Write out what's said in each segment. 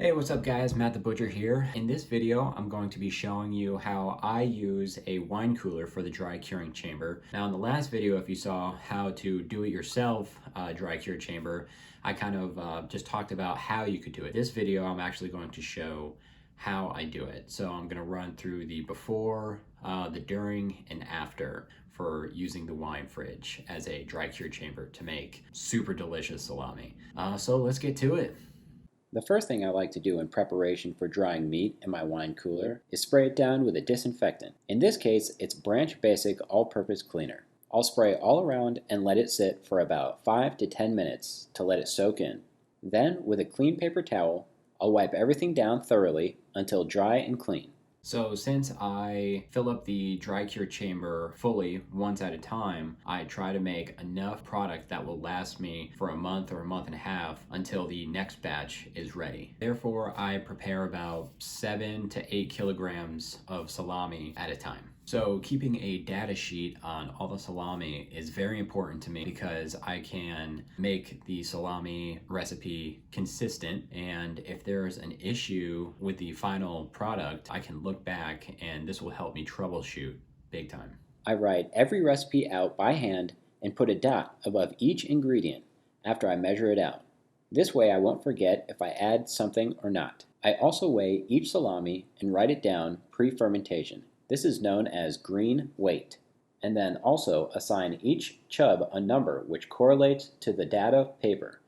Hey, what's up guys? Matt the Butcher here. In this video, I'm going to be showing you how I use a wine cooler for the dry curing chamber. Now in the last video, if you saw how to do it yourself dry cure chamber, I kind of just talked about how you could do it. This video, I'm actually going to show how I do it. So I'm gonna run through the before, the during, and after for using the wine fridge as a dry cure chamber to make super delicious salami. So let's get to it. The first thing I like to do in preparation for drying meat in my wine cooler is spray it down with a disinfectant. In this case, it's Branch Basic All-Purpose Cleaner. I'll spray all around and let it sit for about 5 to 10 minutes to let it soak in. Then, with a clean paper towel, I'll wipe everything down thoroughly until dry and clean. So since I fill up the dry cure chamber fully once at a time, I try to make enough product that will last me for a month or a month and a half until the next batch is ready. Therefore, I prepare about 7 to 8 kilograms of salami at a time. So keeping a data sheet on all the salami is very important to me because I can make the salami recipe consistent, and if there's an issue with the final product, I can look back and this will help me troubleshoot big time. I write every recipe out by hand and put a dot above each ingredient after I measure it out. This way I won't forget if I add something or not. I also weigh each salami and write it down pre-fermentation. This is known as green weight, and then also assign each chub a number which correlates to the data paper.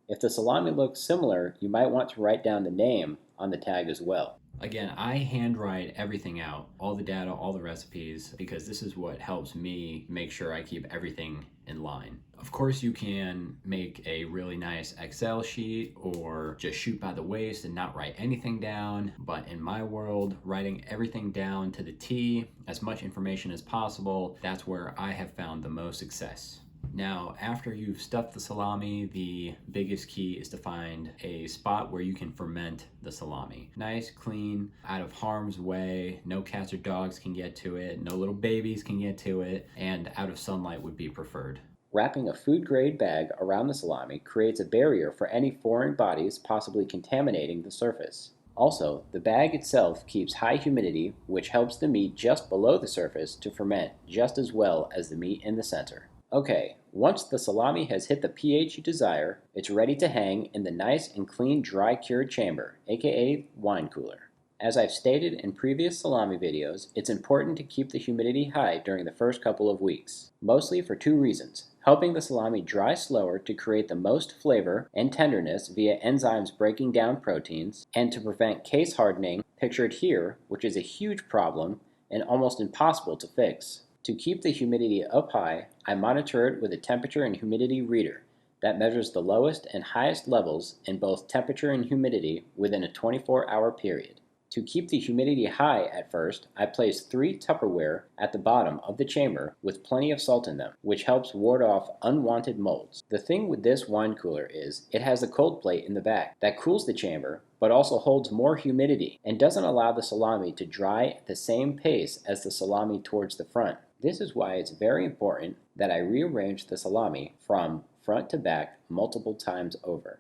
If the salami looks similar, you might want to write down the name on the tag as well. Again, I handwrite everything out, all the data, all the recipes, because this is what helps me make sure I keep everything in line. Of course, you can make a really nice Excel sheet or just shoot by the waist and not write anything down. But in my world, writing everything down to the T, as much information as possible, that's where I have found the most success. Now, after you've stuffed the salami, the biggest key is to find a spot where you can ferment the salami. Nice, clean, out of harm's way, no cats or dogs can get to it, no little babies can get to it, and out of sunlight would be preferred. Wrapping a food-grade bag around the salami creates a barrier for any foreign bodies possibly contaminating the surface. Also, the bag itself keeps high humidity, which helps the meat just below the surface to ferment just as well as the meat in the center. Okay, once the salami has hit the pH you desire, it's ready to hang in the nice and clean dry cured chamber, aka wine cooler. As I've stated in previous salami videos, it's important to keep the humidity high during the first couple of weeks, mostly for two reasons: helping the salami dry slower to create the most flavor and tenderness via enzymes breaking down proteins, and to prevent case hardening, pictured here, which is a huge problem and almost impossible to fix. To keep the humidity up high, I monitor it with a temperature and humidity reader that measures the lowest and highest levels in both temperature and humidity within a 24-hour period. To keep the humidity high at first, I place 3 Tupperware at the bottom of the chamber with plenty of salt in them, which helps ward off unwanted molds. The thing with this wine cooler is it has a cold plate in the back that cools the chamber but also holds more humidity and doesn't allow the salami to dry at the same pace as the salami towards the front. This is why it's very important that I rearrange the salami from front to back multiple times over.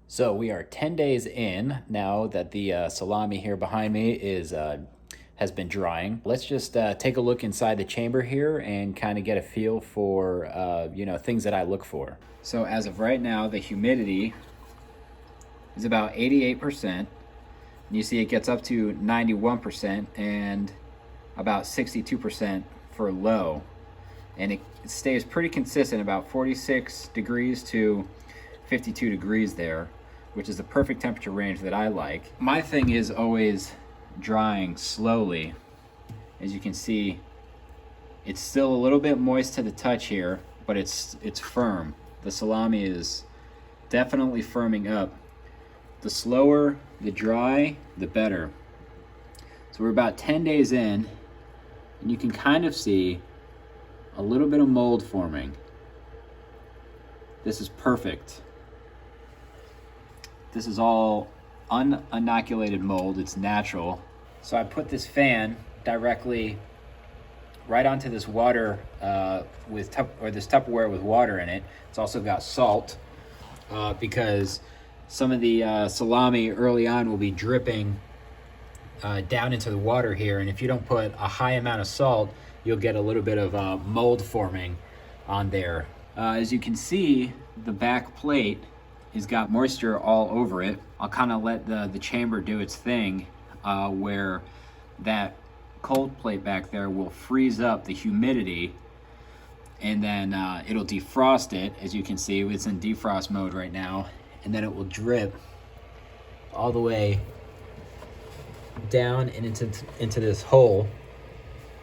So we are 10 days in now that the salami here behind me has been drying. Let's just take a look inside the chamber here and kind of get a feel for things that I look for. So as of right now, the humidity is about 88%. You see it gets up to 91% and about 62% for low. And it stays pretty consistent, about 46 degrees to 52 degrees there, which is the perfect temperature range that I like. My thing is always drying slowly. As you can see, it's still a little bit moist to the touch here, but it's firm. The salami is definitely firming up. The slower the dry, the better. So we're about 10 days in, and you can kind of see a little bit of mold forming. This is perfect. This is all uninoculated mold, it's natural. So I put this fan directly right onto this water this Tupperware with water in it. It's also got salt because some of the salami early on will be dripping down into the water here, and if you don't put a high amount of salt, you'll get a little bit of mold forming on there. As you can see, the back plate has got moisture all over it. I'll kind of let the chamber do its thing where that cold plate back there will freeze up the humidity, and then it'll defrost it. As you can see, it's in defrost mode right now, and then it will drip all the way down and into this hole,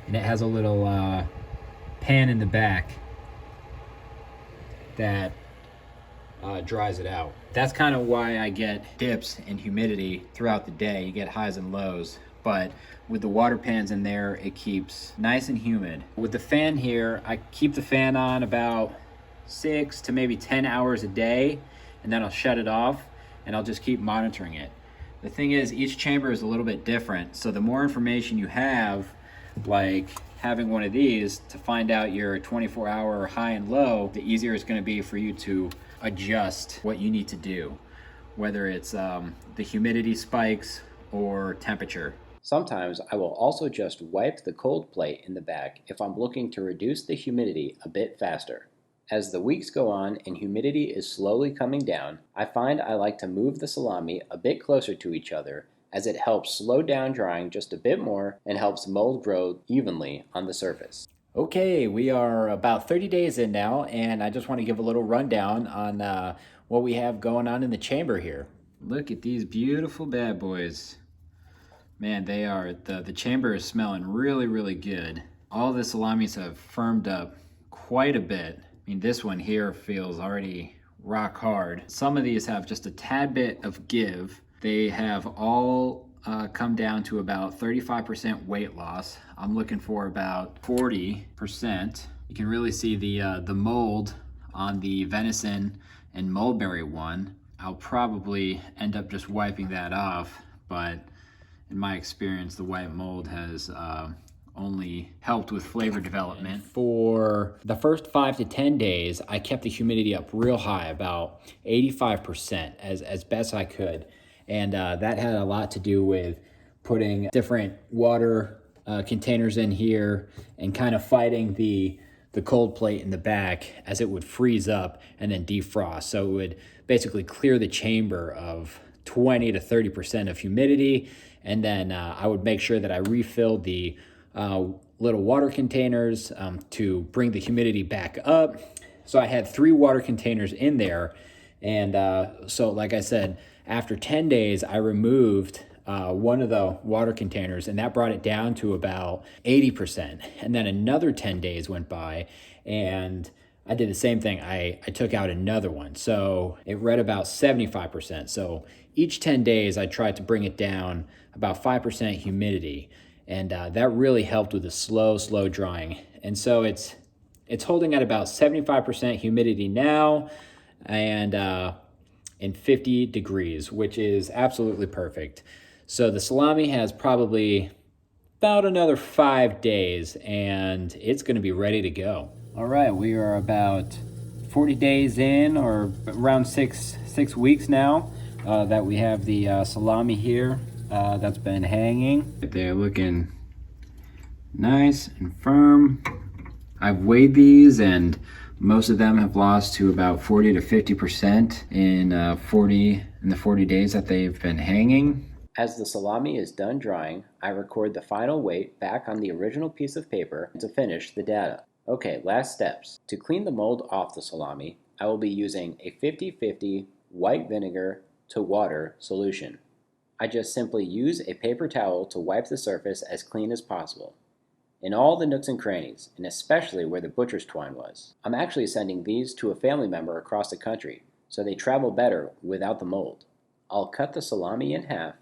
and it has a little pan in the back that dries it out. That's kind of why I get dips in humidity throughout the day. You get highs and lows, but with the water pans in there, it keeps nice and humid. With the fan here, I keep the fan on about 6 to maybe 10 hours a day, and then I'll shut it off and I'll just keep monitoring it. The thing is, each chamber is a little bit different, so the more information you have, like having one of these to find out your 24-hour high and low, the easier it's going to be for you to adjust what you need to do, whether it's the humidity spikes or temperature. Sometimes I will also just wipe the cold plate in the back if I'm looking to reduce the humidity a bit faster. As the weeks go on and humidity is slowly coming down, I find I like to move the salami a bit closer to each other, as it helps slow down drying just a bit more and helps mold grow evenly on the surface. Okay, we are about 30 days in now, and I just want to give a little rundown on what we have going on in the chamber here. Look at these beautiful bad boys. Man, they are, the chamber is smelling really, really good. All the salamis have firmed up quite a bit. I mean, this one here feels already rock hard. Some of these have just a tad bit of give. They have all come down to about 35% weight loss. I'm looking for about 40%. You can really see the mold on the venison and mulberry one. I'll probably end up just wiping that off, but in my experience, the white mold has only helped with flavor development. For the first 5 to 10 days, I kept the humidity up real high, about 85%, as best I could. And that had a lot to do with putting different water containers in here and kind of fighting the cold plate in the back as it would freeze up and then defrost. So it would basically clear the chamber of 20 to 30% of humidity. And then I would make sure that I refilled the little water containers to bring the humidity back up. So I had 3 water containers in there. And so like I said, after 10 days, I removed one of the water containers, and that brought it down to about 80%. And then another 10 days went by, and I did the same thing. I took out another one. So it read about 75%. So each 10 days, I tried to bring it down about 5% humidity. And that really helped with the slow drying. And so it's holding at about 75% humidity now, and in 50 degrees, which is absolutely perfect. So the salami has probably about another 5 days, and it's going to be ready to go. All right, we are about 40 days in, or around six weeks now, that we have the salami here that's been hanging. They're looking nice and firm. I've weighed these, and most of them have lost to about 40 to 50% in the 40 days that they've been hanging. As the salami is done drying, I record the final weight back on the original piece of paper to finish the data. Okay, last steps. To clean the mold off the salami, I will be using a 50-50 white vinegar to water solution. I just simply use a paper towel to wipe the surface as clean as possible, in all the nooks and crannies, and especially where the butcher's twine was. I'm actually sending these to a family member across the country, so they travel better without the mold. I'll cut the salami in half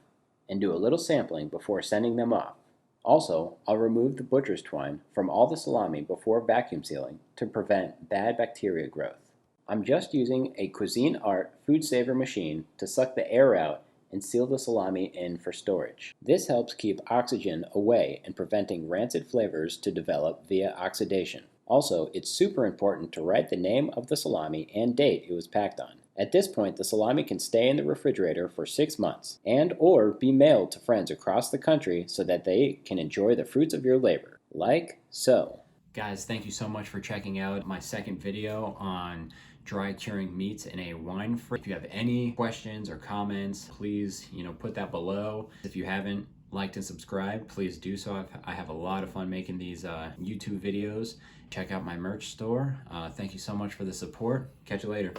and do a little sampling before sending them off. Also, I'll remove the butcher's twine from all the salami before vacuum sealing to prevent bad bacteria growth. I'm just using a Cuisine Art food saver machine to suck the air out and seal the salami in for storage. This helps keep oxygen away and preventing rancid flavors to develop via oxidation. Also, it's super important to write the name of the salami and date it was packed on. At this point, the salami can stay in the refrigerator for 6 months and or be mailed to friends across the country so that they can enjoy the fruits of your labor. Like so. Guys, thank you so much for checking out my second video on dry curing meats in a wine fridge. If you have any questions or comments, please, put that below. If you haven't liked and subscribed, please do so. I have a lot of fun making these YouTube videos. Check out my merch store. Thank you so much for the support. Catch you later.